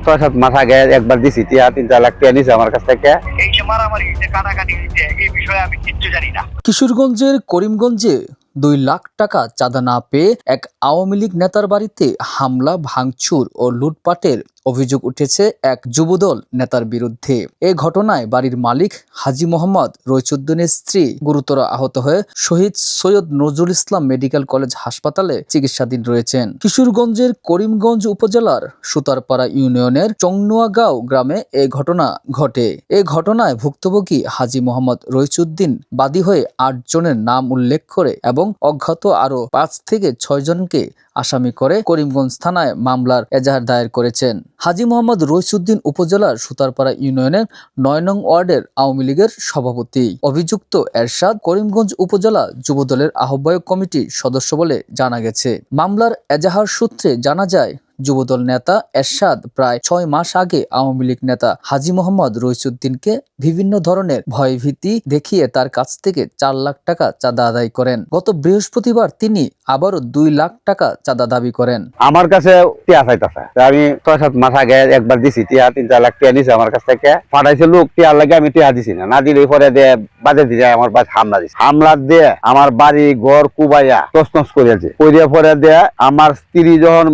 6-7 মাস আগে একবার দিছি টিয়া 3-4 লাখ টাকা নিছে আমার কাছ থেকে। এই যে মারামারি যে কাটাকাটি হইছে এই বিষয়ে আমি কিচ্ছু জানি না। কিশোরগঞ্জের করিমগঞ্জে 2 লাখ টাকা চাঁদা না পেয়ে এক আওয়ামী লীগ নেতার বাড়িতে হামলা, ভাঙচুর ও লুটপাটের অভিযোগ উঠেছে এক যুবদল নেতার বিরুদ্ধে। এই ঘটনায় বাড়ির মালিক হাজী মোহাম্মদ রইচুদ্দিনের স্ত্রী গুরুতর আহত হয়ে শহীদ সৈয়দ নজরুল ইসলাম মেডিকেল কলেজ হাসপাতালে চিকিৎসাধীন রয়েছেন। কিশোরগঞ্জের করিমগঞ্জ উপজেলার সুতারপাড়া ইউনিয়নের চংনুয়াগাঁও গ্রামে এই ঘটনা ঘটে। এই ঘটনায় ভুক্তভোগী হাজী মোহাম্মদ রইচুদ্দিন বাদী হয়ে 8 জনের নাম উল্লেখ করে এবং অজ্ঞাত আরো 5 থেকে 6 জনকে আসামি করে করিমগঞ্জ থানায় মামলার এজাহার দায়ের করেছেন। হাজী মোহাম্মদ রইচুদ্দিন উপজেলার সুতারপাড়া ইউনিয়নের 9 নং ওয়ার্ডের আওয়ামী লীগের সভাপতি। অভিযুক্ত এরশাদ করিমগঞ্জ উপজেলা যুবদলের আহ্বায়ক কমিটির সদস্য বলে জানা গেছে। মামলার এজাহার সূত্রে জানা যায়, যুবদল নেতা এরশাদ প্রায় 6 মাস আগে আওয়ামী লীগ নেতা হাজী মোহাম্মদ রইচুদ্দিনকে বিভিন্ন ধরনের ভয়ভীতি দেখিয়ে তার কাছ থেকে 4 লাখ টাকা চাঁদা আদায় করেন। গত বৃহস্পতিবার তিনি আবারও 2 লাখ টাকা চাঁদা দাবি করেন। আমার কাছে টিয়া চাইতাছে, আমি 6-7 মাস আগে একবার দিছি টিয়া 3-4 লাখ টাকা নিছে আমার কাছ থেকে। পাঠাইছে লোক, টিয়ার লাগে আমি টিয়া দিছি না দিলে পরে দিয়ে বাজে দিয়ে আমার বাড়ি হামলা দিছে। হামলা দিয়ে আমার বাড়ি ঘর কুবাইয়া তছনছ করেছে। কইরা পরে দিয়ে আমার স্ত্রী যখন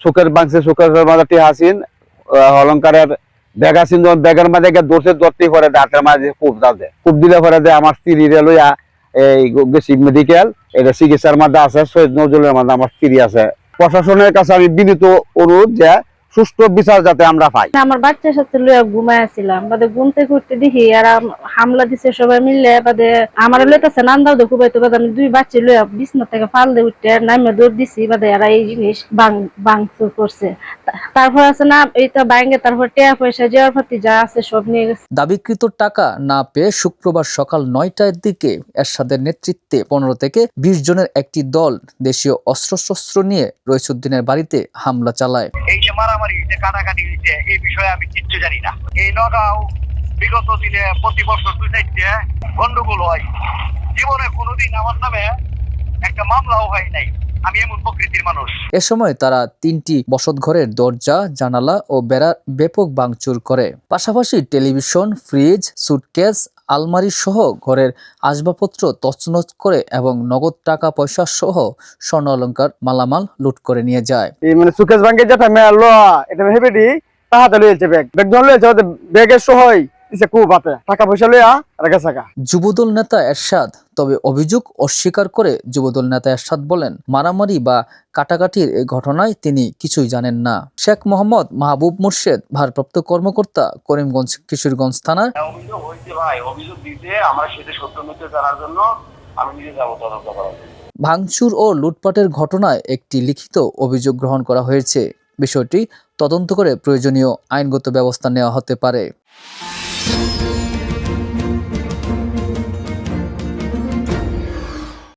চোখের বাংছে, চোখের মাঝে টিয়া আসিন অলঙ্কারের ব্যাগ আসিন, যখন ব্যাগের মাঝে দোষে ধরতে পরে হাতের মাঝে কূপ দাও দেয়। কূপ দিলে পরে দিয়ে আমার স্ত্রী লইয়া এই গেছি মেডিকেল, এটা চিকিৎসার মধ্যে আছে। সৈয়দ নজরুলের মধ্যে আমার স্ত্রী আছে। প্রশাসনের কাছে আমি বিনীত অনুরোধ যে সুষ্ঠু বিচার যাতে আমরা পাই। আমার বাচ্চার সাথে লইয়া ঘুমাইছিলাম, বাদে ঘুম থেকে উঠতে দেখি আর হামলা দিছে সবাই মিলে। বাদে আমার লইতেছে নান্দাও দেখো বাইতো, বাদে আমি 2 বাচ্চা লইয়া বিছনা থেকে ফাল দিয়ে উঠতে নামে দৌড় দিছি। বাদে এরা এই জিনিস ভাঙচুর করছে। তারপর আছে না এইটা ভাঙে, তারপর টাকা পয়সা জিয়ারপাতি যা আছে সব নিয়ে গেছে। দাবিকৃত টাকা না পেয়ে শুক্রবার সকাল 9টার দিকে এরশাদের নেতৃত্বে 15 থেকে 20 জনের একটি দল দেশীয় অস্ত্রশস্ত্র নিয়ে রইচুদ্দিনের বাড়িতে হামলা চালায়। এই যে মারামারি যে কাটাকাটি হইছে এই বিষয়ে আমি কিচ্ছু জানি না। এই নগাঁও বিগত দিনে প্রতি বছর 2-4টা গন্ডগোল হয়। জীবনে কোনোদিন আমার নামে একটা মামলাও হয় নাই। আমি এমন প্রকৃতির মানুষ। এ সময় তারা 3টি বসতঘরের দরজা, জানালা ও বেড়া ব্যাপক ভাঙচুর করে। পাশাপাশি টেলিভিশন, ফ্রিজ, সুটকেস, আলমারি সহ ঘরের আসবাবপত্র তছনছ করে এবং নগদ টাকা পয়সা সহ স্বর্ণ অলংকার মালামাল লুট করে নিয়ে যায়। এই মানে সুকেশ ব্যাংকে যেটা মেলো এটা হেবেডি তাহাতে লইছে ব্যাগ জন লইছে, ব্যাগের সহই দিছে খুব হাতে টাকা পয়সা লইয়া রাখা থাকা। যুবদল নেতা এরশাদ তবে অভিযোগ অস্বীকার করে। যুবদল নেতা এরশাদ বলেন, মারামারি বা কাটাকাটির এই ঘটনায় তিনি কিছুই জানেন না। শেখ মোহাম্মদ মাহবুব মুর্শেদ, ভারপ্রাপ্ত কর্মকর্তা, করিমগঞ্জ কিশোরগঞ্জ থানার। অভিযোগ হয়েছে ভাই, অভিযোগ দিতে আমরা সেটা সত্য মিথ্যা জানার জন্য আমি নিজে যাবো তদন্ত করার জন্য। ভাঙচুর ও লুটপাটের ঘটনায় একটি লিখিত অভিযোগ গ্রহণ করা হয়েছে। বিষয়টি তদন্ত করে প্রয়োজনীয় আইনগত ব্যবস্থা নেওয়া হতে পারে।